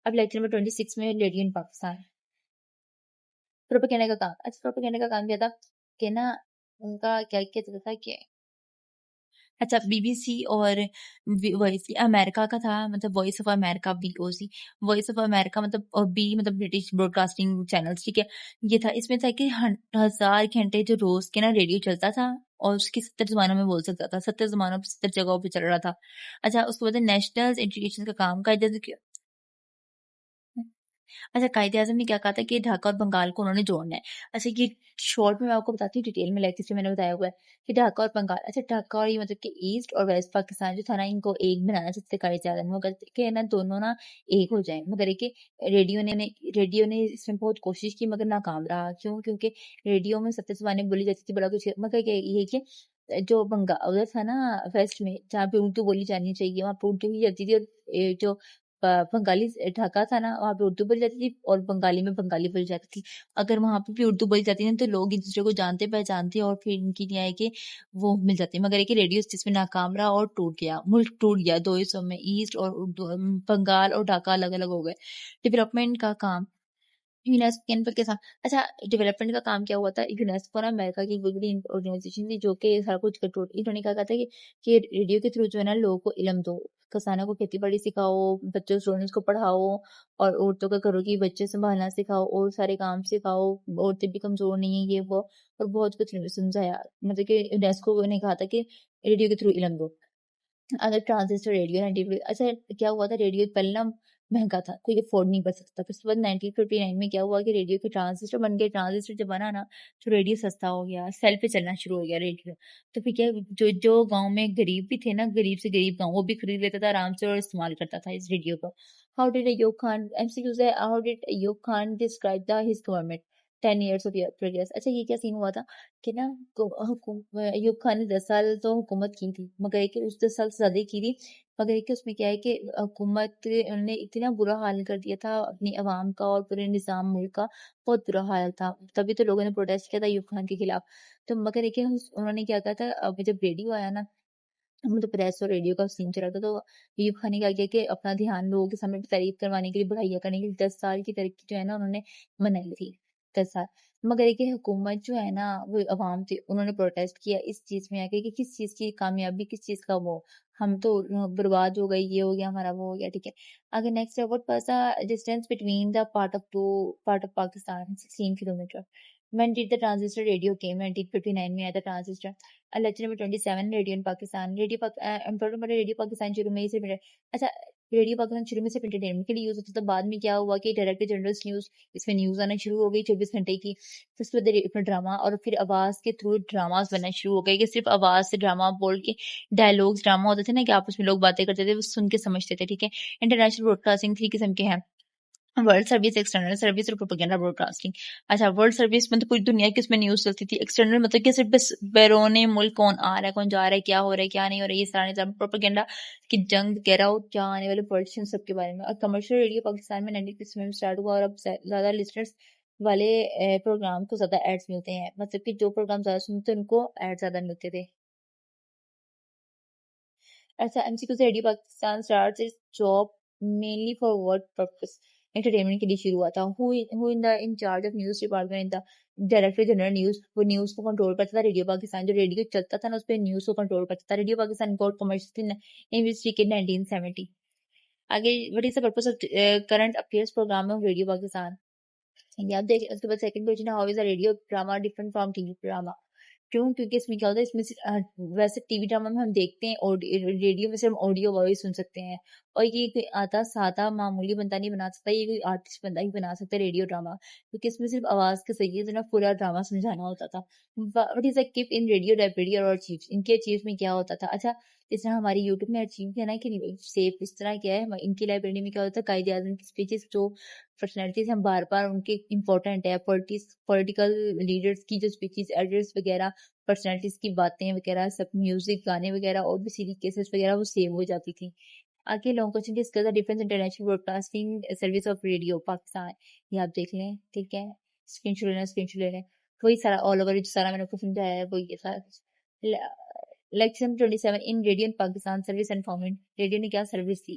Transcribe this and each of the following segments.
اب lecture number 26 میں radio in Pakistan, propaganda کا کام. اچھا پروپیگنڈا کا کام کیا تھا کہ نا ان کا کیا کہتا تھا کہ اچھا بی بی سی اور وائس امریکہ کا تھا، مطلب voice of America B O C, voice of America مطلب اور بی مطلب برٹش براڈ کاسٹنگ چینل، ٹھیک ہے. یہ تھا، اس میں تھا کہ 1000 گھنٹے جو روز کے نا ریڈیو چلتا تھا اور اس کی 70 زبانوں میں بول سکتا تھا، 70 زبانوں پہ 70 جگہوں پہ چل رہا تھا. اچھا اس کے بعد نیشنل ایجوکیشن کا کام کا اچھا قائد اعظم نے کیا کہا تھا کہ ڈھاکہ اور بنگال کو انہوں نے جوڑنا ہے. اچھا یہ شارٹ میں آپ کو بتاتی ہوں، ڈیٹیل میں لیکچر میں نے بتایا ہوا ہے کہ ڈھاکہ اور بنگال. اچھا ڈھاکہ اور یہ مطلب کہ ایسٹ اور ویسٹ پاکستان جو تھا نا، ان کو ایک بنانا چاہتے قائد اعظم، مگر کہ نا دونوں نا ایک ہو جائیں، مگر یہ کہ ریڈیو نے اس میں بہت کوشش کی مگر ناکام رہا. کیوں؟ کیونکہ ریڈیو میں 70 زبانیں بولی جاتی تھی، بڑا کچھ، مگر یہ کہ جو بنگال تھا نا ویسٹ میں، جہاں پہ اردو بولی جانی چاہیے وہاں پہ اردو ہی جاتی تھی، اور جو بنگالی ڈھاکہ تھا نا وہاں پہ اردو بولی جاتی تھی اور بنگالی میں بنگالی بولی جاتی تھی. اگر وہاں پہ بھی اردو بولی جاتی ہے تو لوگ ایک دوسرے کو جانتے پہچانتے اور پھر ان کی نیا ہے کہ وہ مل جاتی ہے. مگر ایک ریڈیو جس میں ناکام رہا اور ٹوٹ گیا، ملک ٹوٹ گیا 2 حصوں میں، ایسٹ اور بنگال اور ڈھاکہ الگ الگ ہو گئے. ڈیولپمنٹ کا کام یونیسکو کے ساتھ. اچھا ڈیولپمنٹ کا کام کیا ہوا تھا؟ یونیسکو نا امریکہ کی بڑی آرگنائزیشن تھی جو کہ سارا کچھ کنٹرول، انہوں نے کہا تھا کہ ریڈیو کے تھرو جو ہے نا لوگوں کو علم دو، کسانوں کو کھیتی باڑی سکھاؤ، بچوں اسٹوڈنٹس کو پڑھاؤ، اور عورتوں کا گھروں کی بچے سنبھالنا سکھاؤ اور سارے کام سکھاؤ، عورتیں بھی کمزور نہیں ہیں، یہ وہ، اور بہت کچھ سمجھایا. مطلب کہ یونیسکو نے کہا تھا کہ ریڈیو کے تھرو علم دو. اگر ٹرانزسٹر ریڈیو 19، اچھا کیا ہوا تھا، ریڈیو پہلے نا مہنگا تھا، کوئی افورڈ نہیں کر سکتا. پھر اس کے بعد 1959 میں کیا ہوا کہ ریڈیو کے ٹرانزسٹر بن گئے. ٹرانزسٹر جب بنا نا تو ریڈیو سستا ہو گیا، سیل پہ چلنا شروع ہو گیا ریڈیو. تو پھر کیا، جو گاؤں میں غریب بھی تھے نا، غریب سے غریب گاؤں، وہ بھی خرید لیتا تھا آرام سے اور استعمال کرتا تھا اس ریڈیو کو. How did Ayub Khan MCQs ہے، how did Ayub Khan describe the his government 10 years of progress. اچھا یہ کیا سین ہوا تھا کہ نا ایوب خان نے 10 سال تو حکومت کی تھی، مگر ایک 10 سال سے زیادہ ہی کی تھی، مگر ایک اس میں کیا ہے کہ حکومت نے اتنا برا حال کر دیا تھا اپنی عوام کا اور پورے نظام ملک کا، بہت برا حال تھا. تبھی تو لوگوں نے پروٹیسٹ کیا تھا ایوب خان کے خلاف. تو مگر ایک انہوں نے کیا کہا تھا، اب جب ریڈیو آیا نا، تو پریس اور ریڈیو کا سین چلا تھا، تو ایوب خان نے کیا کیا کہ اپنا دھیان لوگوں کے سامنے تعریف کروانے کے لیے، بڑھائیا کرنے کے لیے 10 سال کی ترقی جو ہے نا انہوں نے منائی تھی، 10 سال. مگر ایک حکومت جو ہے نا وہ عوام تھی، انہوں نے پروٹیسٹ کیا اس چیز میں آ کے کہ کس چیز کی کامیابی، کس چیز کا وہ، ہم تو برباد ہو گئی، یہ ہو گیا ہمارا، وہ ہو گیا. ٹھیک ہے. اگر نیکسٹ ہے، what was the distance between the part of Pakistan 16 kilometre. When did the transistor radio came? 1959 میں آیا تھا transistor. Lecture number 27 radio in Pakistan. Radio Pakistan شروع میں سے اچھا ریڈیو پاکستان شروع میں سے انٹرٹینمنٹ کے لیے یوز ہوتا تھا. بعد میں کیا ہوا کہ ڈائریکٹر جنرل نیوز، اس میں نیوز آنا شروع ہو گئی 24 گھنٹے کی. پھر اس کے بعد ڈرامہ، اور پھر آواز کے تھرو ڈراماز بننا شروع ہو گئے کہ صرف آواز سے ڈرامہ بول کے، ڈائلوگز ڈرامہ ہوتے تھے نا کہ آپس میں لوگ باتیں کرتے تھے، وہ سن کے سمجھتے تھے. ٹھیک ہے. انٹرنیشنل براڈ کاسٹنگ 3 قسم کے ہیں، ورلڈ سروس، ایکسٹرنل سروس اور پروپیگنڈا براڈ کاسٹنگ. اچھا ورلڈ سروس مطلب پوری دنیا کی اس میں نیوز چلتی تھی. ایکسٹرنل مطلب کہ صرف بس بیرون ملک کون آ رہا ہے، کون جا رہا ہے، کیا ہو رہا ہے، کیا نہیں ہو رہا ہے، یہ سارا نظام. پروپیگنڈا کی جنگ وغیرہ کیا آنے والے پولیٹیشن سب کے بارے میں. اور کمرشل ریڈیو پاکستان میں 96 میں اسٹارٹ ہوا، اور اب زیادہ لسنرز والے پروگرام کو زیادہ ایڈز ملتے ہیں، مطلب کہ جو پروگرام زیادہ سنتے ہیں ان کو ایڈ زیادہ ملتے تھے. ایسا MCQ سے radio Pakistan starts its job mainly for work purpose, entertainment کے لیے شروع ہوا تھا. Who in charge of news department, director general news, وہ نیوز کو کنٹرول کرتا تھا. ریڈیو پاکستان جو ریڈیو چلتا تھا نا اس پہ نیوز کو کنٹرول کرتا تھا. ریڈیو پاکستان گاٹ کمرشل انویسٹی کے 1970. آگے what is the purpose of current affairs programme of radio Pakistan. یہ آپ دیکھ. اس کے بعد second question, how is a radio drama different from T V drama. کیوں؟ کیونکہ اس میں کیا ہوتا ہے، اس میں ویسے ٹی وی ڈرامہ میں ہم دیکھتے ہیں اور ریڈیو میں صرف آڈیو وائس سن سکتے ہیں، اور یہ کوئی آتا سادہ معمولی بندہ نہیں بنا سکتا، یہ کوئی آرٹسٹ بندہ ہی بنا سکتا ہے ریڈیو ڈرامہ، کیونکہ اس میں صرف آواز کے ذریعے جو نا پورا ڈرامہ سمجھانا ہوتا تھا. What is a cup in radio library اور ارچیوز، ان کے ارچیوز میں کیا ہوتا تھا. اچھا اس طرح ہماری یوٹیوب میں ارچیو ہے نا کہ سیف، اس طرح کیا ہے ان کی لائبریری میں کیا ہوتا ہے، قائد اعظم کی اسپیچز، جو پرسنالٹیز ہم بار بار ان کے امپورٹنٹ ہے، پولیٹیکل لیڈرز کی جو اسپیچز، ایڈرس وغیرہ، پرسنالٹیز کی باتیں وغیرہ، سب میوزک، گانے وغیرہ اور بھی سیری کیسز وغیرہ وہ سیو ہو جاتی تھی. آگے long question discuss the difference international broadcasting service of radio Pakistan. یہ آپ دیکھ لیں. ٹھیک ہے. اسکرین شاٹ لے لیں. وہی سارا آل اوور سارا میں نے آپ کو سمجھایا ہے، وہی سارا. Lecture 27 in radio in Pakistan service and format. Radio نے کیا سروس دی.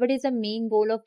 what is the main goal of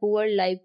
poor life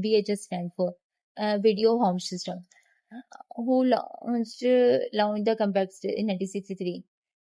VHS stand for? Video Home System. Who launched the compact in 1963?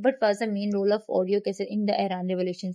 What was the main role of audio cassette in the Iran Revolution?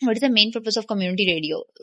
What is the main purpose of community radio?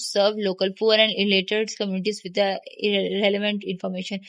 serve local poor and related communities with the relevant information,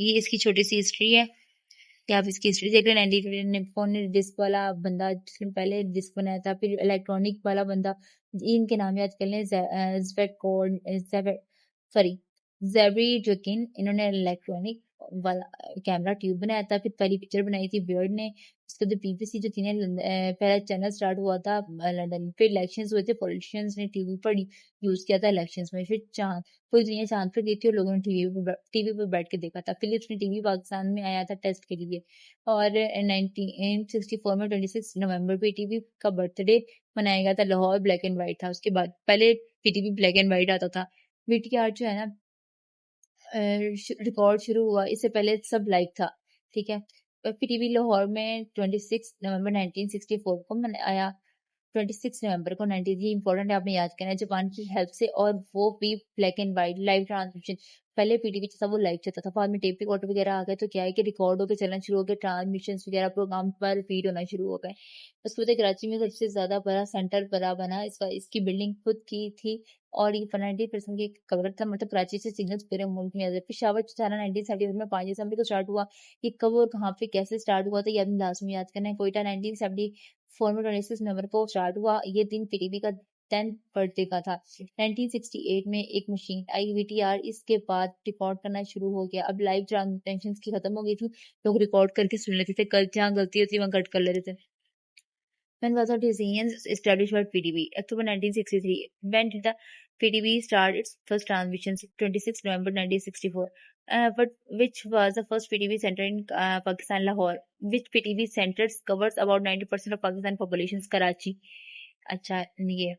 یہ اس کی چھوٹی سی history ہے کہ آپ اس کی history دیکھ لیں. 19 نے ڈسک والا بندہ جس نے پہلے ڈسک بنایا تھا, پھر الیکٹرانک والا بندہ, ان کے نام یاد کر لیں, سوری زیبری جوکن, انہوں نے الیکٹرانک والا کیمرہ ٹیوب بنایا تھا. پھر پہلی پکچر بنائی تھی بیئرڈ نے. اس کے بعد BBC جو تھی نا, پہلا چینل سٹارٹ ہوا تھا لندن میں. پھر الیکشنز ہوئے تھے, پولیٹیشینز نے ٹی وی پر یوز کیا تھا الیکشنز میں. پھر چاند, پوری دنیا چاند پہ گئی تھی اور لوگوں نے ٹی وی پہ بیٹھ کے دیکھا تھا. فلپس نے ٹی وی پاکستان میں آیا تھا ٹیسٹ کے لیے, اور 1964 میں 26 نومبر پہ ٹی وی کا برتھ ڈے منایا گیا تھا. لاہور بلیک اینڈ وائٹ تھا. اس کے بعد پہلے T V black and white آتا تھا. VTR جو ہے نا ریکارڈ شروع ہوا, اس سے پہلے سب لائیو تھا, ٹھیک ہے. PTV لاہور میں 26 نومبر 1964 کو آیا. 26 نومبر کو 19 یہ امپورٹنٹ ہے, آپ نے یاد کرنا ہے, جاپان کی ہیلپ سے, اور وہ بھی black and white live transmission. پہلے PTV تھا وہ لائیو چلتا تھا, بعد میں ٹیپ ریکارڈر وغیرہ آ گئے تو کیا ہے کہ ریکارڈ ہو کے چلنا شروع ہو گئے, ٹرانسمیشن وغیرہ پروگرام پر ریپیٹ ہونا شروع ہو گئے. اس کے بعد کراچی میں سب سے زیادہ بڑا سینٹر بنا, اس کی بلڈنگ خود کی تھی, اور یہ 90% کی کور تھا, مطلب کراچی سے سگنلز پورے ملک میں آتے. پشاور 1970 میں 5 دسمبر کو اسٹارٹ ہوا. یہ کب اور کہاں پہ کیسے اسٹارٹ ہوا تھا یہ آپ لازمی یاد کرنا ہے. کوئٹہ 1974 میں 26 نومبر کو اسٹارٹ ہوا. یہ دن PTV کا 10th برتھ ڈے کا تھا. 1968 میں ایک مشین آئی VTR, اس کے بعد ریکارڈ کرنا شروع ہو گیا. اب لائیو ٹرانسمیشن کی ختم ہو گئی تھی, لوگ ریکارڈ کر کے سن لیتے تھے, جہاں غلطی ہوتی وہاں کٹ کر لیتے تھے. When was the decision established by PTV? October 1963. When did the PTV start its first transmissions? 26 November 1964. But which was the first PTV center in Pakistan, Lahore? Which PTV centers covers about 90% of Pakistan populations? Karachi. Acha, ye.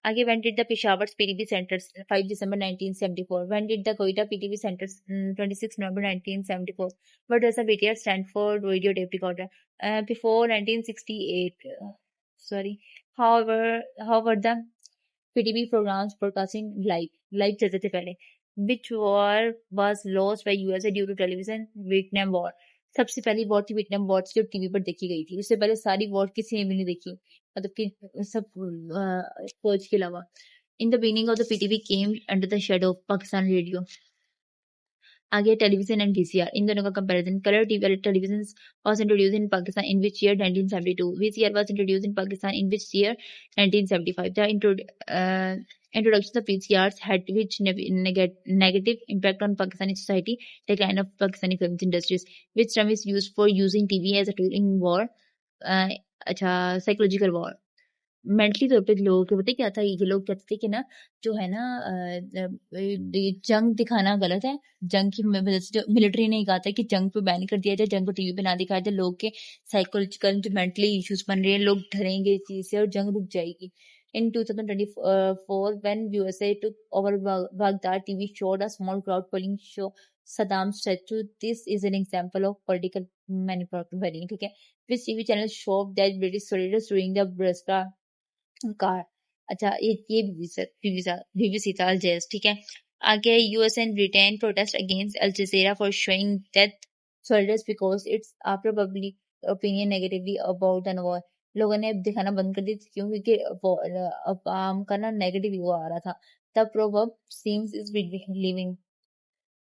Again, when did the Peshawar's PTV centers? 5 December 1974. When did the Quetta PTV centers? 26 November 1974. What does the VTR stand for? Video tape recorder. Before 1968. Sorry. How were the PTV programs broadcasting live چلتے تھے پہلے. Which war was lost by USA due to television? Vietnam War. سب سے پہلی وار تھی Vietnam وار جو T V پر دیکھی گئی تھی. اس سے پہلے ساری وار کسی نے بھی نہیں دیکھی, مطلب کہ سب فوج کے علاوہ. In the beginning of the PTV came under the shadow of Pakistan Radio. آگے ٹیلی ویژن اینڈ VCR, ان دونوں کا comparison. Colour television was introduced in Pakistan in which year? 1972. VCR was introduced in Pakistan in which year? 1975. The introduction of VCRs had which negative impact on Pakistani society? Decline of Pakistani film industries. Which term is used for using TV as a tool in war? Psychological war. Mentally طور پہ لوگوں کے پتہ کیا تھا, یہ لوگ کہتے تھے کہ نا جو ہے نا جنگ دکھانا غلط ہے. جنگ کی وجہ سے ملٹری نے کہا تھا کہ جنگ پہ بین کر دیا جائے, جنگ کو ٹی وی پہ نہ دکھایا جائے. لوگ کے سائیکولوجیکل جو مینٹلی ایشوز بن رہے ہیں, لوگ ڈریں گے اس چیز سے اور جنگ رک جائے گی. In 2024, when USA took over Baghdad, TV showed a small crowd pulling show Saddam's statue. This is an example of political manipulation. ٹھیک ہے. Which TV channel showed that British soldiers during the Basra کار. اچھا یہ BBC تھا الجیز, ٹھیک ہے. آگے US and Britain protest against Al Jazeera for showing death soldiers because it's after public opinion negatively about the war. لوگوں نے دکھانا بند کر دی کیونکہ عوام کا نا نیگیٹو ویو آ رہا تھا. The proverb seems is living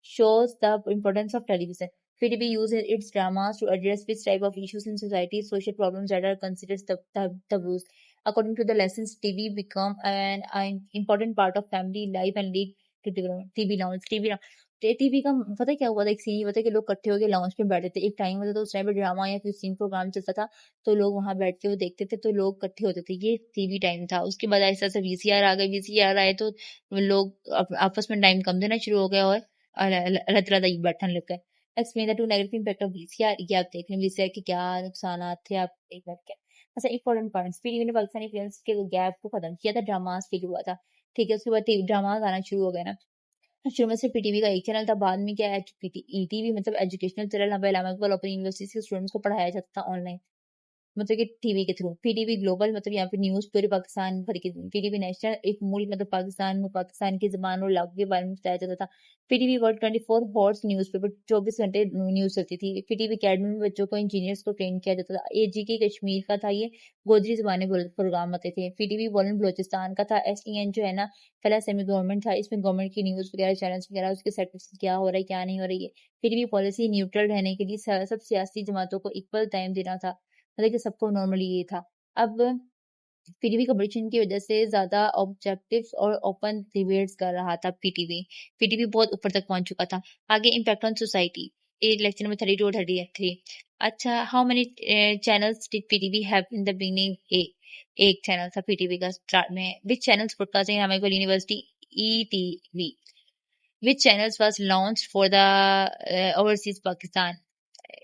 shows the importance of television. PTV uses its dramas to address which type of issues in society, social problems that are considered taboos. According to the lessons, TV become an important part of family life and lead to TV lounge. T V کا پتہ کیا ہوا تھا, ایک سین ہوتا ہے کہ لوگ کٹھے ہو کے لاؤنج پہ بیٹھے تھے. ایک ٹائم ہوتا تھا اس ٹائم پہ ڈراما یا کوئی سین پروگرام چلتا تھا تو لوگ وہاں بیٹھ کے وہ دیکھتے تھے, تو لوگ کٹھے ہوتے تھے. یہ ٹی وی ٹائم تھا. اس کے بعد ایسا VCR آ گئے. VCR آئے تو لوگ آپس میں ٹائم کم دینا شروع ہو گیا اور اللہ تعالیٰ بیٹھنے لگ گئے. Explain the two negative impact of VCR. یہ آپ دیکھ لیں VCR کے کیا نقصانات تھے, آپ ایک بیٹھ کے. اچھا امپورٹنٹ پوائنٹس. PTV نے پاکستانی فلمس کے گیپ کو ختم کیا تھا, ڈراماز فیل ہوا تھا, ٹھیک ہے. اس کے بعد ڈراماز آنا شروع ہو گئے نا. شروع میں صرف PTV کا ایک چینل تھا, بعد میں کیا ETV مطلب ایجوکیشنل چینل. اب علامہ اقبال اوپن یونیورسٹی کے اسٹوڈنٹس کو پڑھایا جاتا تھا آن لائن. مطلب کہ ٹی وی کے تھرو. پی ٹی وی گلوبل مطلب یہاں پہ نیوز پورے پاکستان بھر کی. پی ٹی وی نیشنل ایک ملک مطلب پاکستان میں پاکستان کی زبان اور علاقے کے بارے میں بتایا جاتا تھا. P T V world 24 hours newspaper 24 گھنٹے نیوز چلتی تھی. پی ٹی وی اکیڈمی میں بچوں کو انجینئرس کو ٹرین کیا جاتا تھا. اے جی کے کشمیر کا تھا, یہ گوجری زبانیں پروگرام آتے تھے. پی ٹی وی ورلڈ بلوچستان کا تھا. ایس ٹی این جو ہے نا پہلا سیمی گورنمنٹ تھا, اس میں گورنمنٹ کی نیوز وغیرہ چینلس وغیرہ اس کے سیٹ کیا ہو رہا ہے کیا نہیں ہو رہی ہے. پی ٹی وی پالیسی نیوٹرل رہنے کے لیے سب سیاسی جماعتوں کو اکول ٹائم دینا تھا, مطلب کہ سب کو نارملی یہ تھا. اب پی ٹی وی کمپٹیشن کی وجہ سے زیادہ آبجیکٹیوز اور اوپن ڈیبیٹس کر رہا تھا. پی ٹی وی بہت اوپر تک پہنچ چکا تھا. آگے impact on society, lecture number 32 اور 33. اچھا, how many channels did P T V have in the beginning? ایک چینل تھا پی ٹی وی کا اسٹارٹ میں. وچ چینلز براڈ کاسٹنگ امیگل university E T V. Which channels was launch for the overseas Pakistan?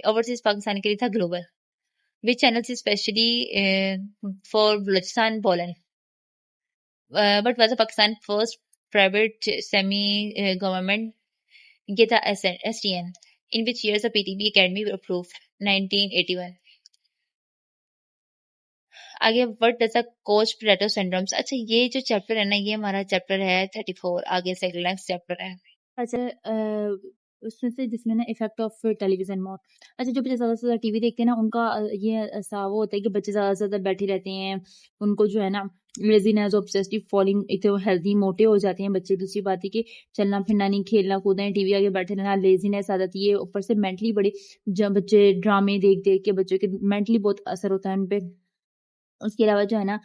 Overseas Pakistan کے لیے تھا global. Which channels specially for Balochistan Poland. But was Pakistan first private semi government, یہ تھا S T N. In which years P T V academy approved 1981. آگے what does a couch potato syndromes. اچھا یہ جو chapter ہے نا یہ ہمارا چیپٹر ہے 34. آگے سے نیکسٹ چیپٹر ہے. اچھا اس میں سے جس میں نا افیکٹ آف ٹیلی ویژن مور. اچھا جو بچے زیادہ سے زیادہ ٹی وی دیکھتے ہیں نا ان کا یہ ایسا وہ ہوتا ہے کہ بچے زیادہ سے زیادہ بیٹھے رہتے ہیں, ان کو جو ہے نا لیزینس obsessive فالنگ, ایک تو ہیلتھی موٹے ہو جاتے ہیں بچے. دوسری بات ہے کہ چلنا پھرنا نہیں, کھیلنا کودنا, ٹی وی آگے بیٹھے رہنا, لیزینس آ جاتی ہے. اوپر سے مینٹلی بڑے جب بچے ڈرامے دیکھ دیکھ کے بچوں کے مینٹلی بہت اثر ہوتا ہے ان پہ. اس کے علاوہ جو ہے نا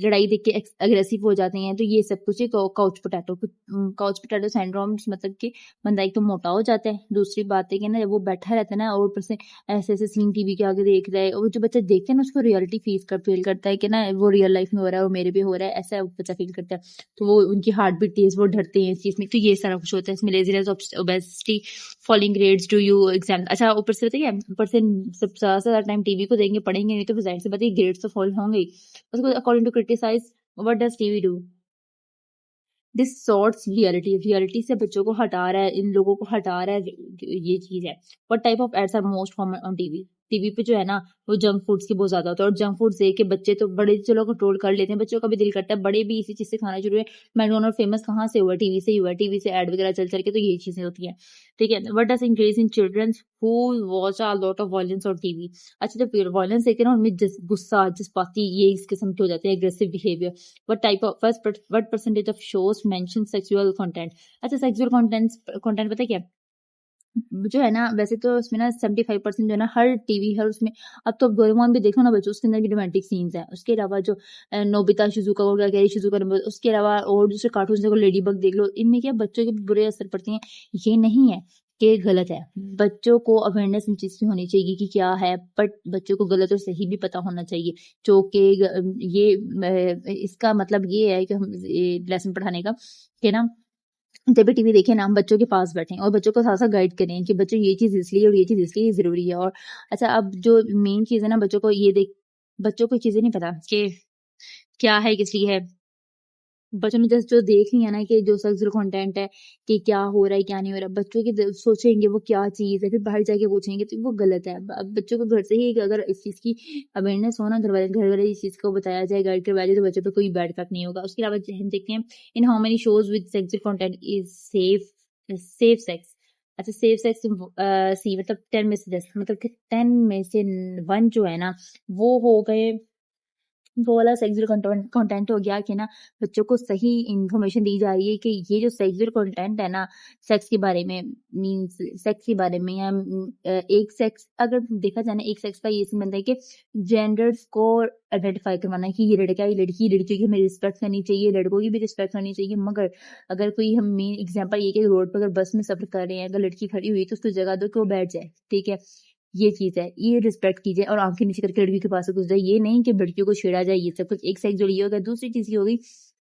لڑائی دیکھ کے اگریسو ہو جاتے ہیں. تو یہ سب کچھ کاؤچ پوٹیٹو سینڈروم, مطلب کہ بندہ ایک تو موٹا ہو جاتا ہے. دوسری بات ہے کہ نا جب وہ بیٹھا رہتا ہے نا اور اوپر سے ایسے ایسے سین ٹی وی کے آگے دیکھ رہا ہے, اور جو بچہ دیکھتے ہیں نا اس کو ریئلٹی فیل کرتا ہے کہ نا وہ ریئل لائف میں ہو رہا ہے اور میرے بھی ہو رہا ہے, ایسا بچہ فیل کرتا ہے. تو وہ ان کی ہارٹ بیٹ تیز, وہ ڈرتے ہیں اس چیز میں. تو یہ سارا کچھ ہوتا ہے اس میں. لیزینس, obesity, falling grades, do you exam. اچھا اوپر سے بتائیے, اوپر سے سب زیادہ سے زیادہ ٹائم ٹی وی کو دیں گے, پڑھیں گے نہیں تو ظاہر سی بتائیے گریڈس تو فال ہوں گے. اس کو according to criticise, what does TV do? Distorts reality سے بچوں کو ہٹا رہا ہے, ان لوگوں کو ہٹا رہا ہے, یہ چیز ہے. what type of ads are most common on TV? T V پہ جو ہے نا وہ جنک فوڈس کی بہت زیادہ ہوتا ہے, اور جنک فوڈ دیکھ کے بچے تو بڑے چلو کنٹرول کر لیتے ہیں, بچوں کا بھی دل کرتا ہے, بڑے بھی اسی چیز سے کھانا شروع ہے. میکڈونلڈ فیمس کہاں سے ہوا؟ ٹی وی سے ہی ہوا. ٹی وی سے ایڈ وغیرہ چل چل کے, تو یہی چیزیں ہوتی ہیں. ٹھیک ہے. What does increase in children who watch a lot of violence on T V. اچھا جب وائلنس دیکھتے ہیں نا ان میں غصہ, جذباتی, یہ اس قسم کے ہو جاتے ہیں, aggressive behaviour. what percentage of shows mention sexual content? اچھا سیکسول کنٹینٹ پتہ کیا جو ہے نا, ویسے تو اس میں نا 75% جو ہے نا ہر ٹی وی ہر اس میں. اب تو ڈوریمون بھی دیکھو نا بچوں, اس کے اندر بھی رومانٹک سینز ہیں. اس کے علاوہ جو نوبیتا شیزوکا کو کیا کہہ رہی شیزوکا, اس کے علاوہ اور دوسرے کارٹونس دیکھو, لیڈی بگ دیکھ لو, ان میں کیا بچوں کے برے اثر پڑتے ہیں. یہ نہیں ہے کہ غلط ہے, بچوں کو اویئرنیس ان چیز کی ہونی چاہیے کہ کیا ہے, بٹ بچوں کو غلط اور صحیح بھی پتہ ہونا چاہیے. جو کہ یہ اس کا مطلب یہ ہے کہ ہم لیسن پڑھانے کا کہ نا جب بھی ٹی وی دیکھیں نا ہم بچوں کے پاس بیٹھیں اور بچوں کو ساتھ ساتھ گائڈ کریں کہ بچوں یہ چیز اس لیے اور یہ چیز اس لیے ضروری ہے. اور اچھا اب جو مین چیز ہے نا, بچوں کو چیزیں نہیں پتا کہ کیا ہے کس لیے ہے. بچوں نے جو دیکھ لیا نا کہ جو سیکسول کنٹینٹ ہے کہ کیا ہو رہا ہے کیا نہیں ہو رہا, بچوں کی سوچیں گے وہ کیا چیز ہے, پھر باہر جا کے پوچھیں گے تو وہ غلط ہے. اب بچوں کو گھر سے ہی اگر اس چیز کی اویئرنیس ہونا, گھر والے اس چیز کو بتایا جائے, گائڈ کروایا جائے, تو بچوں پہ کوئی بیڈ افیکٹ نہیں ہوگا. اس کے علاوہ ہم دیکھتے ہیں in how many shows with sexual content is safe sex. اچھا سیف سیکس سی مطلب 10 میں سے 10, مطلب کہ 10 میں سے 1 جو ہے نا وہ ہو گئے وہ والا سیکسول کنٹینٹ ہو گیا کہ نا بچوں کو صحیح انفارمیشن دی جا رہی ہے کہ یہ جو سیکسول کنٹینٹ ہے نا سیکس کے بارے میں, مینس سیکس کے بارے میں, یا ایک سیکس اگر دیکھا جائے نا ایک سیکس کا یہ سمبند ہے کہ جینڈرز کو آئیڈینٹیفائی کروانا کہ یہ لڑکا یہ لڑکی کی ہمیں رسپیکٹ کرنی چاہیے, لڑکوں کی بھی رسپیکٹ کرنی چاہیے. مگر اگر کوئی ہم مین ایگزامپل یہ کہ روڈ پہ اگر بس میں سفر کر رہے ہیں, اگر لڑکی کھڑی ہوئی تو اس کو جگہ دو کہ وہ بیٹھ جائے, ٹھیک ہے, یہ چیز ہے, یہ رسپیکٹ کیجیے اور آنکھیں نیچے کر کے لڑکی کے پاس سے گزر جائے. یہ نہیں کہ لڑکیوں کو چھیڑا جائے, یہ سب کچھ ایک سیکس جو یہ ہوگا. دوسری چیز یہ ہوگی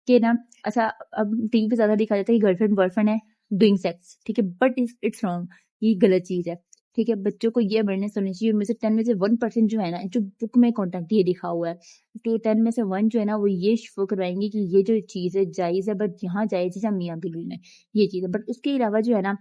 کہ نا اچھا اب ٹی وی پہ زیادہ دکھا جاتا ہے کہ گرل فرینڈ بوائے فرینڈ ہے ڈوئنگ سیکس, ٹھیک ہے, بٹ اٹس رانگ, یہ غلط چیز ہے. ٹھیک ہے, بچوں کو یہ اویئرنیس ہونی چاہیے. ان میں سے 10 میں سے 1% جو ہے نا جو بک میں کانٹیکٹ یہ لکھا ہوا ہے, تو 10 میں سے 1 جو ہے نا وہ یہ شو کروائیں گے کہ یہ جو چیز ہے جائز ہے, بٹ یہاں جائز ہے میاں بیوی میں, یہ چیز ہے. بٹ اس کے علاوہ جو ہے نا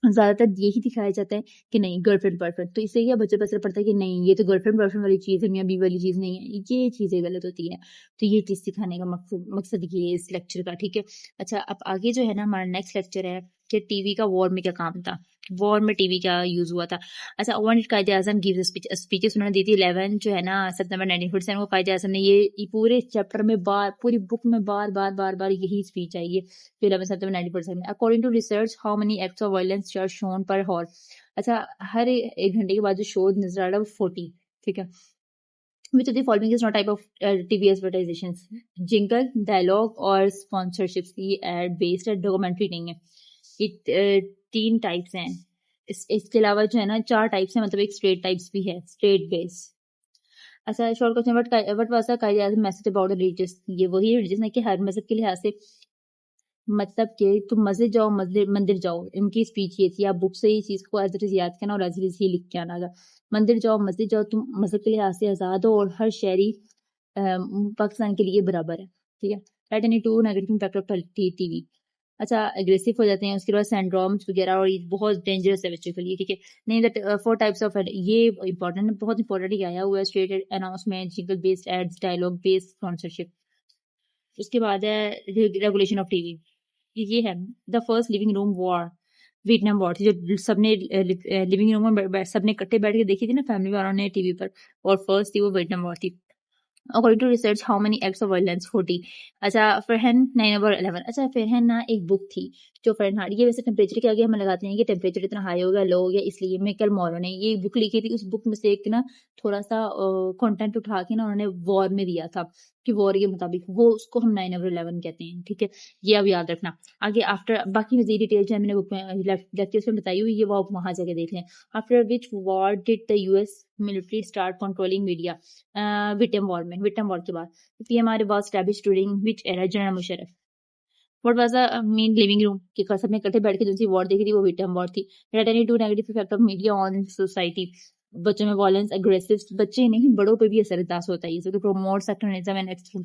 زیادہ تر یہی دکھایا جاتا ہے کہ نہیں گرل فرینڈ بوائے فرینڈ، تو اس سے کیا بچوں پر اثر پڑتا ہے کہ نہیں یہ تو گرل فرینڈ بوائے فرینڈ والی چیز ہے، میاں بیوی والی چیز نہیں ہے، یہ چیزیں غلط ہوتی ہیں. تو یہ چیز سکھانے کا مقصد یہ ہے اس لیکچر کا. ٹھیک ہے. اچھا اب آگے جو ہے نا ہمارا نیکسٹ لیکچر ہے کہ ٹی وی کا وار میں کیا کام تھا، وار میں ٹی وی کیا یوز ہوا تھا. اچھا قائد اعظم گیوز اسپیچز انہوں نے دی تھی 11 جو ہے نا ستمبر 1947 کو. قائد اعظم نے یہ پورے چیپٹر میں پوری بک میں بار بار بار بار یہی اسپیچ آئی ہے 11 ستمبر 1947 میں. According to research how many acts of violence are shown per hour. اچھا ہر ایک گھنٹے کے بعد جو شو نظر آ رہا ہے وہ 40. ٹھیک ہے. which of the following is not type of TV advertisations؟ جنگل، ڈائلاگ اور اسپانسرشپ کی ایڈ بیسڈ ہے، ڈاکومنٹری نہیں ہے. یہ 3 ٹائپس ہیں. اس کے علاوہ جو ہے نا 4 ٹائپس ہیں، مطلب ایک اسٹریٹ ٹائپس بھی ہے، اسٹریٹ بیس. اچھا short question, what was the Quaid Azam message about religious? یہ وہی ریلیجس ہے کہ ہر مذہب کے لحاظ سے، مطلب کہ تم مسجد جاؤ مندر جاؤ. ان کی اسپیچ یہ تھی، آپ بک سے یہ چیز کو ایز اٹ از یاد کرنا اور ایز اٹ از یہ لکھ کے آنا گا. مندر جاؤ مسجد جاؤ، تم مذہب کے لحاظ سے آزاد ہو اور ہر شہری پاکستان کے لیے برابر ہے. ٹھیک ہے. Write any two negative impact of T وی. اچھا اگریسو ہو جاتے ہیں، اس کے بعد سینڈرومس وغیرہ، اور یہ بہت ڈینجرس ہے بچوں کے لیے. ٹھیک ہے. نہیں دیٹ 4 ٹائپس آف ایڈ، یہ امپورٹنٹ، بہت امپورٹنٹ ہی آیا ہوا ہے. Street announcement, jingle based ads, dialogue based sponsorship. اس کے بعد ہے ریگولیشن آف ٹی وی. یہ ہے the first living room war, Vietnam war تھی جو سب نے لیونگ روم میں سب نے اکٹھے بیٹھ کے دیکھی تھی نا فیملی والوں نے ٹی وی پر، اور فرسٹ تھی وہ ویٹنام وار تھی. According to research, how many acts of violence? 40. اچھا فرہن 9/11. اچھا فرہن نا ایک بک تھی جو فرہن ہارٹ، یہ ویسے ٹیمپریچر کے آگے ہم لگاتے ہیں کہ ٹیمپریچر اتنا ہائی ہو گیا، لو ہو گیا، اس لیے میکل مورو نے یہ بک لکھی تھی. اس بک میں سے ایک نا تھوڑا سا کنٹینٹ اٹھا کے نا انہوں نے وار میں دیا تھا کہ وار کے مطابق، وہ اس کو ہم 9/11 کہتے ہیں. ٹھیک ہے. یہ اب یاد رکھنا. آگے آفٹر باقی مزید ڈیٹیل جو ہے میں نے بک میں لیکچرز میں بتائی ہوئی، یہ وہ آپ وہاں جا کے دیکھ لیں. After which war did the US military start controlling media؟ Vietnam war میں، ویٹنام وار کے بعد. PMR was established during which era؟ General Musharraf. What was the main living room؟ کہ سب نے اکٹھے بیٹھ کے جو سی وار دیکھی تھی وہ ویٹنام وار تھی. Returning to negative effect of media on society؟ بچوں میں وائلنس، اگریسو، بچے نہیں بڑوں پہ بھی اثر انداز ہوتا ہے. یہ پروموٹ سیکٹرزم اینڈ ایکسٹریم.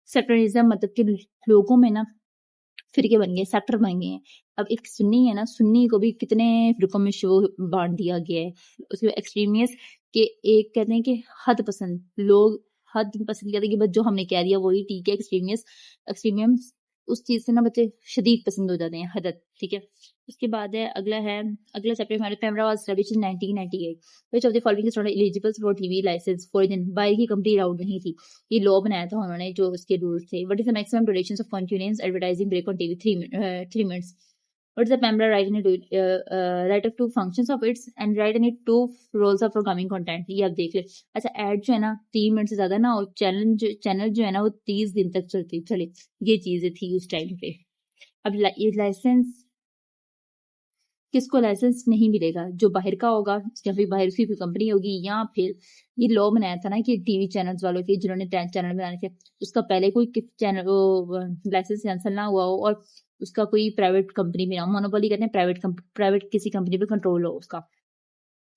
سیکٹرزم مطلب کہ لوگوں میں نا فرقے بن گئے، سیکٹر بن گئے ہیں. اب ایک سنی ہے نا، سنی کو بھی کتنے فرقوں میں شو بانٹ دیا گیا ہے. اس کے ایکسٹریمیس کہ ایک کہتے ہیں کہ حد پسند لوگ، حد پسند کہتے ہیں کہ بس جو ہم نے کہہ دیا وہی ٹھیک ہے. ایکسٹریمس اس چیز سے نا بچے شدید پسند ہو جاتے ہیں، حدت. ٹھیک ہے. اس کے بعد ہے اگلا چیپٹر ہمارے PEMRA was established in 1998. Which of the following is not eligible for T V licence foreign? باہر کی کمپنی الاؤڈ نہیں تھی. یہ لا بنایا تھا انہوں نے جو اس کے رولز تھے. What is the maximum duration of continuous advertising break on T V? 3 minutes. What is the PEMRA right of 2 functions of its and right any 2 roles of programming content؟ یہ آپ دیکھ لیں. اچھا ایڈ جو ہے نا 3 minute سے زیادہ نا، اور چینل جو ہے نا وہ 30 دن تک چلے. یہ چیزیں تھی اس ٹائم پہ. اب یہ لائسنس کس کو لائسنس نہیں ملے گا؟ جو باہر کا ہوگا یا پھر باہر کی کوئی کمپنی ہوگی، یا پھر یہ لا بنایا تھا نا کہ ٹی وی چینلز والوں کے جنہوں نے چینل بنانے تھے، اس کا پہلے کوئی چینل لائسنس کینسل نہ ہوا ہو اور اس کا کوئی پرائیویٹ کمپنی بھی نہ، مونوپولی کہتے ہیں پرائیویٹ کسی کمپنی پہ کنٹرول ہو اس کا.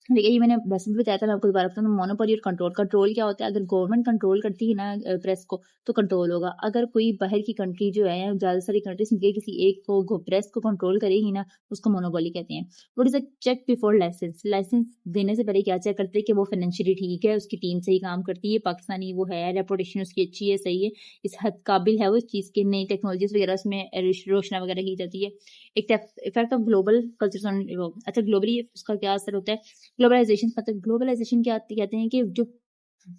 لیکن یہ میں نے بس بھی بتایا تھا، میں آپ کو دوبارہ بتاؤں. مونوپولی اور کنٹرول کیا ہوتا ہے؟ اگر گورنمنٹ کنٹرول کرتی ہے نا پریس کو تو کنٹرول ہوگا. اگر کوئی باہر کی کنٹری جو ہے، زیادہ ساری کنٹریز میں کسی ایک کو پریس کو کنٹرول کرے گی نا، اس کو مونوپولی کہتے ہیں. What is a check before licence? Licence دینے سے پہلے کیا چیک کرتے ہیں کہ وہ فائنینشلی ٹھیک ہے، اس کی ٹیم صحیح کام کرتی ہے، پاکستانی وہ ہے، ریپوٹیشن اس کی اچھی ہے، صحیح ہے، اس حد قابل ہے وہ اس چیز کی، نئی ٹیکنالوجیز وغیرہ اس میں روشنا وغیرہ کی جاتی ہے. ایک افیکٹ آف گلوبل کلچر. اچھا گلوبلی اس کا کیا اثر ہوتا ہے؟ گلوبلائزیشن. مطلب گلوبلائزیشن کیا کہتے ہیں کہ جو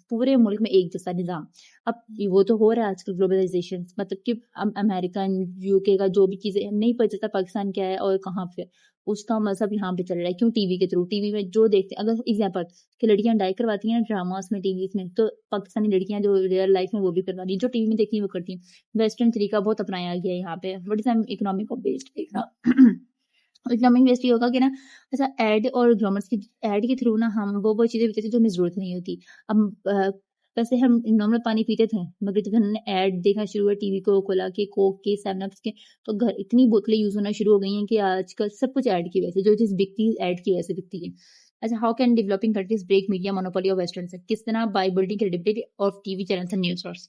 پورے ملک میں ایک جیسا نظام. اب وہ تو ہو رہا ہے آج کل گلوبلائزیشن، مطلب کہ امریکن UK کا جو بھی چیزیں نہیں پتہ چلتا پاکستان کیا ہے اور کہاں پہ، اس کا مذہب یہاں پہ چل رہا ہے. کیوں؟ ٹی وی کے تھرو. ٹی وی میں جو دیکھتے ہیں، اگر ایگزامپل کہ لڑکیاں ڈائی کرواتی ہیں ڈراماز میں، ٹی ویز میں، تو پاکستانی لڑکیاں جو ریئل لائف میں وہ بھی کرواتی ہیں، جو ٹی وی میں دیکھتی ہیں وہ کرتی ہیں. ویسٹرن طریقہ بہت اپنایا گیا ہے یہاں پہ. وٹ از اکنامک بیسڈ دیکھنا. اکنامک بیسڈ یہ ہوگا کہ نا ایسا ایڈ اور گرامرس کی ایڈ کے تھرو نا ہم وہ چیزیں پیتے تھے جو ہمیں ضرورت نہیں ہوتی. اب ویسے ہم نارمل پانی پیتے تھے، مگر جب ہم نے ایڈ دیکھنا شروع ہوا ٹی وی کو کھولا کے کوک کے 7 کے، تو گھر اتنی بوتلیں یوز ہونا شروع ہو گئی ہیں کہ آج کل سب کچھ ایڈ کی وجہ سے، جو چیز بکتی ہے ایڈ کی وجہ سے بکتی ہے. اچھا how can developing countries break media monopoly of western سے؟ کس طرح؟ By building credibility of T V channels and news source.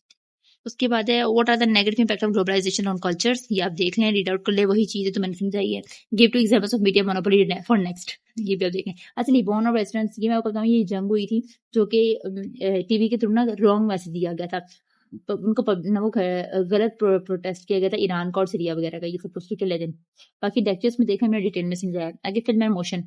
اس کے بعد ہے what are the negative impact of globalisation on cultures. یہ آپ دیکھ لیں, ریڈ آؤٹ کر لیں وہی چیز ہے تو میں نے سمجھائی ہے. Give two examples of media monopoly for next, یہ بھی آپ دیکھیں. اچھا لیبون اور ویسٹرن, یہ میں آپ کو بتاؤں, یہ جنگ ہوئی تھی جو کہ ٹی وی کے تھرو نا رانگ میسج دیا گیا تھا ان کو, وہ غلط پروٹیسٹ کیا گیا تھا ایران کا اور سیریا وغیرہ کا. یہ سب کچھ چلے دن باقی لیکچرس میں دیکھیں, میں ڈیٹیل میں سمجھایا. آگے فلم اینڈ موشن.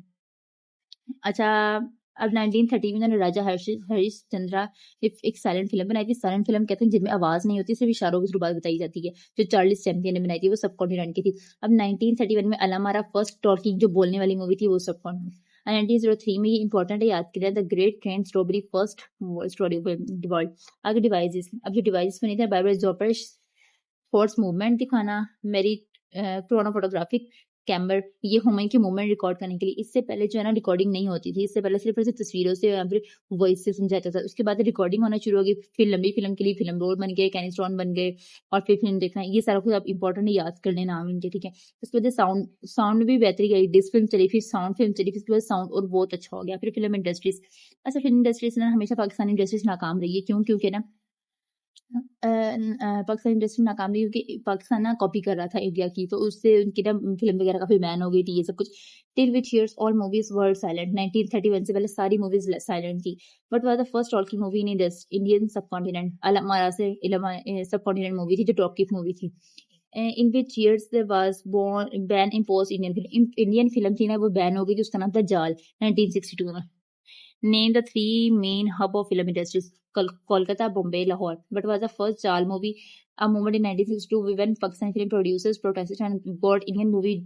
اچھا اب 1930 میں راجا ہریش چندرا ایک سائلنٹ فلم بنائی تھی. سائلنٹ فلم کہتے ہیں جن میں آواز نہیں ہوتی, صرف اشاروں کے تھرو بات بتائی جاتی ہے, جو چارلس چیمپئن نے بنائی تھی. وہ سب کانٹیننٹ کی تھی. اب 1931 میں علامارا فرسٹ ٹاکنگ جو بولنے والی مووی تھی وہ سب کانٹیننٹ. 1903 میں یہ امپورٹنٹ ہے یاد کریں, the great train strawberry first story world. آگے ڈیوائسز. اب جو ڈیوائسز بنی تھے, بائبل زوپر فورس موومنٹ دکھانا, میری کرونو فوٹوگرافک کیمبر, یہ ہومن کی موومنٹ ریکارڈ کرنے کے لیے. اس سے پہلے جو ہے نا ریکارڈنگ نہیں ہوتی تھی, اس سے پہلے صرف تصویروں سے یا پھر وائس سے سمجھاتا تھا. اس کے بعد ریکارڈنگ ہونا شروع ہوگی, پھر لمبی فلم کے لیے فلم رول بن گئے, کینسٹون بن گئے, اور پھر فلم دیکھنا. یہ سارا کچھ آپ امپورٹنٹ یاد کر لیں نام ان کے, ٹھیک ہے. اس کے بعد ساؤنڈ میں بھی بہتری گئی, ڈسک فلم چلی, پھر ساؤنڈ فلم چلی, پھر اس کے بعد ساؤنڈ اور بہت اچھا ہو گیا. پھر فلم انڈسٹریز. اچھا فلم انڈسٹریز نا ہمیشہ پاکستانی انڈسٹریز ناکام رہی ہے. کیونکہ نا پاکستان انڈسٹری ناکام رہی کیونکہ پاکستان نا کاپی کر رہا تھا انڈیا کی, تو اس سے ان کی نا فلم وغیرہ کافی بین ہو گئی تھی. یہ سب کچھ till which years all movies world silent. 1931 سے پہلے ساری موویز سائلنٹ تھی. But was the first talking movie in Indian subcontinent. Alam Ara سے سب کانٹیننٹ مووی تھی جو ٹاکنگ مووی تھی. In which years there was ban impose Indian film. Indian film تھی نا وہ بین ہو گئی, جس کا نام تھا جال 1962 میں. Name the three main hub of film industries: Kolkata, Bombay, Lahore. But was the first Jal movie a movement in 1962 when Pakistani film producers protested and got Indian movie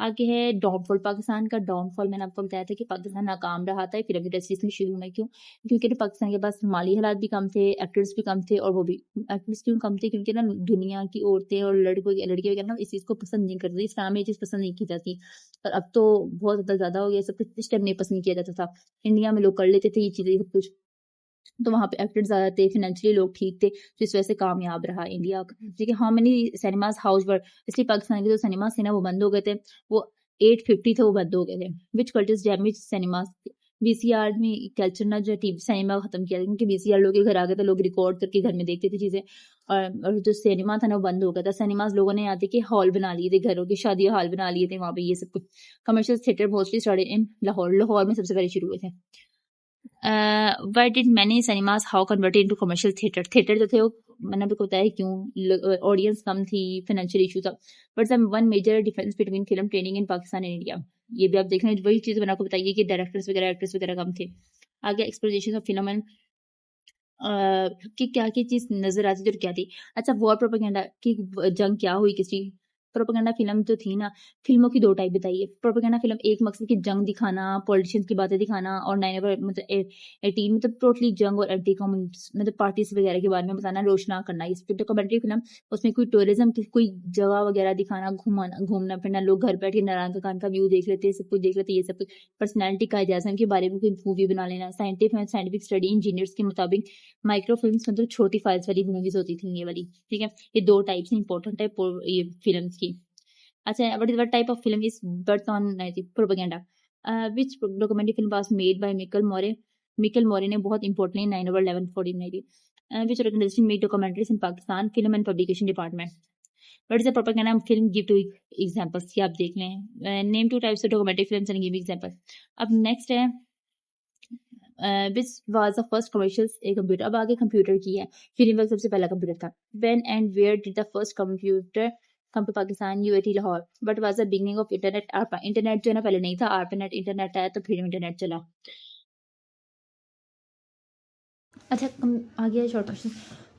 آگے ہے ڈاؤن فال. پاکستان کا ڈاؤن فال میں نے آپ کو بتایا تھا کہ پاکستان ناکام رہا تھا فلم انڈسٹریز میں شروع میں. کیوں؟ کیونکہ پاکستان کے پاس مالی حالات بھی کم تھے, ایکٹرز بھی کم تھے, اور وہ بھی ایکٹرز کیوں کم تھے کیونکہ نا دنیا کی عورتیں اور لڑکیاں وغیرہ نا اس چیز کو پسند نہیں کرتی, اسلام میں یہ چیز پسند نہیں کی جاتی. اور اب تو بہت زیادہ ہو گیا سب کچھ, اس ٹائم نہیں پسند کیا جاتا تھا. انڈیا میں لوگ کر لیتے تھے یہ چیزیں سب کچھ, تو وہاں پہ ایکٹر زیادہ تھے, فائنینشلی لوگ ٹھیک تھے, تو اس وجہ سے کامیاب رہا انڈیا. ٹھیک ہے. ہاؤ مینی سینیماز ہاؤس ور, اس لیے پاکستان کے جو سینیماز تھے نا وہ بند ہو گئے تھے. وہ 850 تھے, وہ بند ہو گئے تھے. وچ کلچرز ڈیمیج سینیماز. وی سی آر میں کلچر نہ جو ٹی وی سینیما ختم کیا, کیونکہ وی سی آر لوگ کے گھر آ گئے تھے, لوگ ریکارڈ کر کے گھر میں دیکھتے تھے چیزیں, اور جو سینیما تھا نا وہ بند ہو گیا تھا. سینیماز لوگوں نے آتے کہ ہال بنا لیے تھے, گھروں کے شادی ہال بنا لیے تھے وہاں پہ. یہ سب کچھ commercial theatre mostly started in Lahore میں سب سے پہلے شروع ہوئے تھے. why did many cinemas how converted into commercial theater. Theatre جو تھے وہ میں نے آپ کو بتایا کیوں, آڈینس کم تھی, فائنینشیل ایشو تھا. But one major difference between film training in Pakistan and India. یہ بھی آپ دیکھ رہے ہیں, وہی چیز میں نے آپ کو بتائیے کہ ڈائریکٹرس وغیرہ ایکٹرس وغیرہ کم تھے. آگے ایکسپلوریشن آف فلم اینڈ کہ کیا چیز نظر آتی تھی اور کیا تھی. اچھا وار پروپیگنڈا کی جنگ کیا ہوئی کسی. پروپیگنڈا فلم جو تھی نا, فلموں کی دو ٹائپ بتائیے. پروپیگنڈا فلم ایک مقصد کی جنگ دکھانا, پولیٹیشینس کی باتیں دکھانا, اور 9/18 مطلب ٹوٹلی جنگ اور اینٹی کمیونسٹ مطلب پارٹیز وغیرہ کے بارے میں بتانا, روشنا کرنا. اس پہ ڈاکومنٹری فلم, اس میں کوئی ٹورزم کی کوئی جگہ وغیرہ دکھانا, گھومنا پھرنا, لوگ گھر بیٹھ کے نارائن خان کا ویو دیکھ لیتے, سب کچھ دیکھ لیتے. یہ سب کچھ پرسنالٹی کا اجازت کے بارے میں کوئی مووی بنا لینا. سائنٹفک اسٹڈی انجینئرس کے مطابق مائکرو فلمس مطلب چھوٹی فائلس والی موویز ہوتی تھیں یہ والی. ٹھیک ہے. یہ دو ٹائپس امپورٹنٹ ہے یہ فلمس کی. اچھا what type of film is birth on propaganda. Which documentary film was made by Michael Moore. Michael Moore نے بہت importantly 9/11/1490 which organization made documentaries in Pakistan film and publication department. What is the propaganda film? Give two examples. یہ آپ دیکھ لیں. Name two types of documentary films and give example. اب next ہے which was the first commercials a computer. اب آگے computer کی ہے. فلم وقت سب سے پہلا کمپیوٹر تھا. When and where did the first computer come to Pakistan? UAT Lahore. But was the beginning of internet. Internet جو ہے نا پہلے نہیں تھا, ARPANET انٹرنیٹ آیا تو پھر انٹرنیٹ چلا. اچھا آگے short question.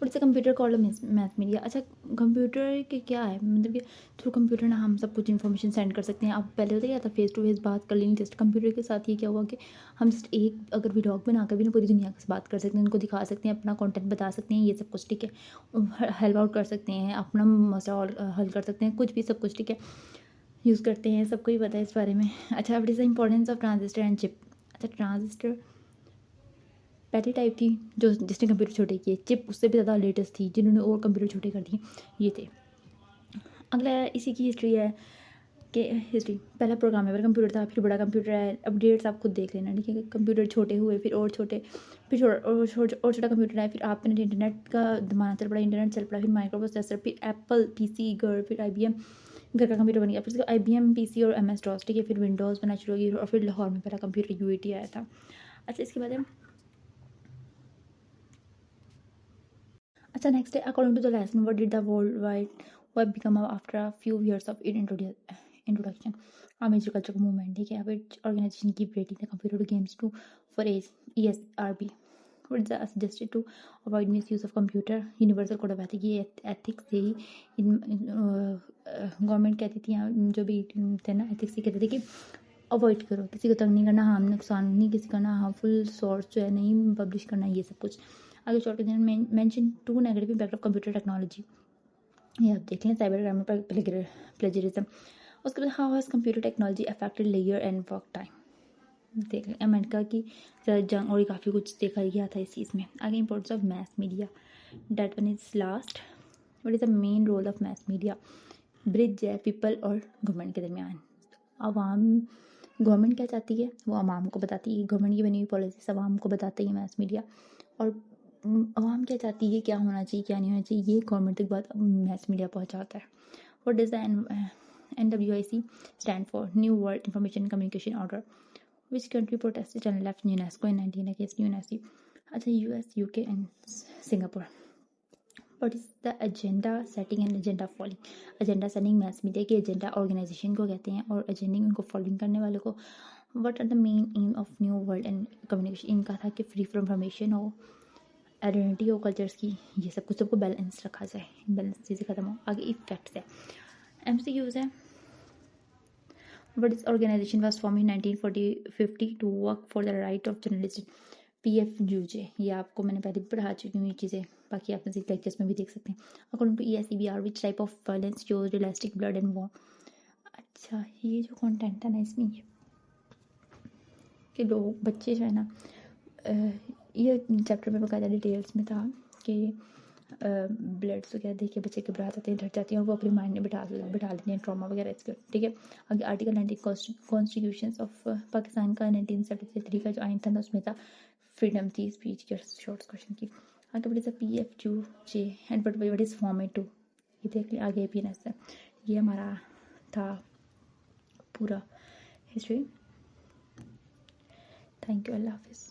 What is computer called math media. اچھا کمپیوٹر کے کیا ہے مطلب کہ تھرو کمپیوٹر نا ہم سب کچھ انفارمیشن سینڈ کر سکتے ہیں. اب پہلے ہوتا کیا تھا, فیس ٹو فیس بات کر لیں. جسٹ کمپیوٹر کے ساتھ یہ کیا ہوا کہ ہم جسٹ ایک اگر ولاگ بنا کر بھی نا پوری دنیا سے بات کر سکتے ہیں, ان کو دکھا سکتے ہیں, اپنا کانٹینٹ بتا سکتے ہیں, یہ سب کچھ. ٹھیک ہے. ہیلپ آؤٹ کر سکتے ہیں, اپنا مسئلہ حل کر سکتے ہیں, کچھ بھی سب کچھ. ٹھیک ہے. یوز کرتے ہیں, سب کو ہی پتہ ہے اس بارے میں. اچھا what is the importance of transistor and چپ. اچھا ٹرانزسٹر پہلی ٹائپ تھی جو جس نے کمپیوٹر چھوٹے کیے. چپ اس سے بھی زیادہ لیٹسٹ تھی جنہوں نے اور کمپیوٹر چھوٹے کر دیے. یہ تھے. اگلا اسی کی ہسٹری ہے. کہ ہسٹری پہلا پروگرامیبل کمپیوٹر تھا، پھر بڑا کمپیوٹر آیا، اپڈیٹس آپ خود دیکھ لینا، ٹھیک ہے. کمپیوٹر چھوٹے ہوئے، پھر اور چھوٹے، پھر اور چھوٹا کمپیوٹر آیا، پھر آپ نے انٹرنیٹ کا زمانہ چل پڑا، انٹرنیٹ چل پڑا، پھر مائکرو پروسیسر، پھر ایپل پی سی گھر، پھر آئی بی ایم گھر کا کمپیوٹر بن گیا، پھر اس کا آئی بی ایم پی سی اور ایم ایس ڈاس، ٹھیک ہے. پھر ونڈوز بنا شروع ہوگی، اور پھر لاہور میں پہلا کمپیوٹر یو اے ٹی آیا تھا. اچھا اس کے بعد اچھا نیکسٹ ہے according to the lesson what did the world wide web become after a few years of introduction. Major culture movement, ٹھیک ہے. which organization keep rating the computer games to for age ESRB. what is suggested to avoid misuse of computer universal code of ethics. یہ ethics سے ہی government کہتی تھی، جو بھی تھے نا ایتھکس سے کہتے تھے کہ اوائڈ کرو، کسی کو تنگ نہیں کرنا، ہارم نقصان نہیں کسی کرنا، ہارمفل سورس جو ہے نہیں پبلش کرنا، یہ سب کچھ. آگے چل کے mention 2 negative impact of computer technology. یہ آپ دیکھ لیں، سائبر کرائم پر پلیجرزم. اس کے بعد how has computer technology affected layer and work time. دیکھ لیں امریکہ کی جنگ اور کافی کچھ دیکھا گیا تھا اس چیز میں. آگے importance of mass media, that one is last. What is the main role of mass media? Bridge ہے پیپل اور گورنمنٹ کے درمیان. گورنمنٹ کیا چاہتی ہے وہ عوام کو بتاتی ہے، گورنمنٹ کی بنی ہوئی پالیسیز عوام کو بتاتی ہے میس میڈیا، اور عوام کیا چاہتی ہے، کیا ہونا چاہیے کیا نہیں ہونا چاہیے، یہ گورنمنٹ تک بات میس میڈیا پہنچاتا ہے. What does the NWIC stand for? New world information communication order. Which country protested and left UNESCO in 19 against UNESCO? اچھا US UK and Singapore. What is the agenda setting and agenda following? Agenda setting mass media کی agenda organisation کو کہتے ہیں، اور ایجنڈنگ ان کو following کرنے والوں کو. What are the main aim of new world and communication? ان کا تھا کہ فری فرام انفارمیشن ہو، آئیڈینٹی ہو کلچرس کی، یہ سب کچھ سب کو بیلنس رکھا جائے، بیلنس چیزیں ختم ہو. آگے ایفیکٹس ہے، MCQs ہے. What is organization was form in 1950 to work for the right of journalist? PFUJ. یہ آپ کو میں نے پہلے بھی پڑھا چکی ہوں یہ چیزیں، باقی آپ مزید لیکچرس میں بھی دیکھ سکتے ہیں. According to ESEBR which type of violence shows realistic blood and war? اچھا یہ جو کانٹینٹ ہے نا اس میں یہ کہ لوگ بچے جو ہے نا، یہ چیپٹر میں باقاعدہ ڈیٹیلس میں تھا کہ بلڈس وغیرہ دیکھ کے بچے گھبرا جاتے ہیں، ڈر جاتے ہیں، اور وہ اپنے مائنڈ میں بٹھا لیتے ہیں ٹراما وغیرہ اس کے، ٹھیک ہے. آگے آرٹیکل 19 کانسٹیٹیوشنس آف پاکستان کا 1973 کا جو آئین تھا نا، اس میں تھا فریڈم تھی اسپیچ کی اور شارٹس کوشچن کی. آگے بڑھے PFQJ and what is format to? یہ دیکھ لیں. آگے APNS ہے. یہ ہمارا تھا پورا ہسٹری. تھینک یو، اللہ حافظ.